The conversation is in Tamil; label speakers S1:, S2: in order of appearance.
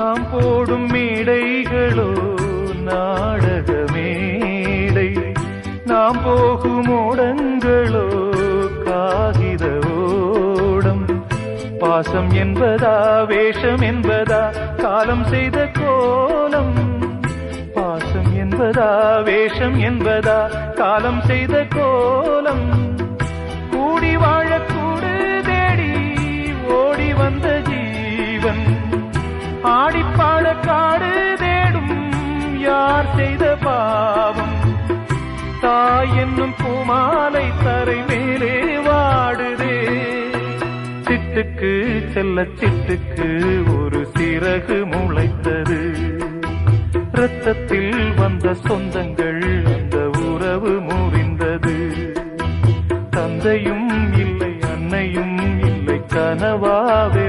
S1: நாம் போடும் மேடைகளோ நாடக மேடை, நாம் போகும் ஓடங்களோ காகித ஓடம். பாசம் என்பதா வேஷம் என்பதா காலம் செய்த கோலம், பாசம் என்பதா வேஷம் என்பதா காலம் செய்த கோலம். கூடி வாழக்கூடு தேடி ஓடி வந்த ஜீவன், ஆடிப்பாட காடு தேடும் யார் செய்த பாவம். தாய் என்னும் பூமாலை தரை மேலே வாடுதே, சிட்டுக்கு செல்ல சிட்டுக்கு ஒரு சிறகு முளைத்தது. இரத்தத்தில் வந்த சொந்தங்கள் அந்த உறவு முறிந்தது. தந்தையும் இல்லை அன்னையும் இல்லை கனவாவே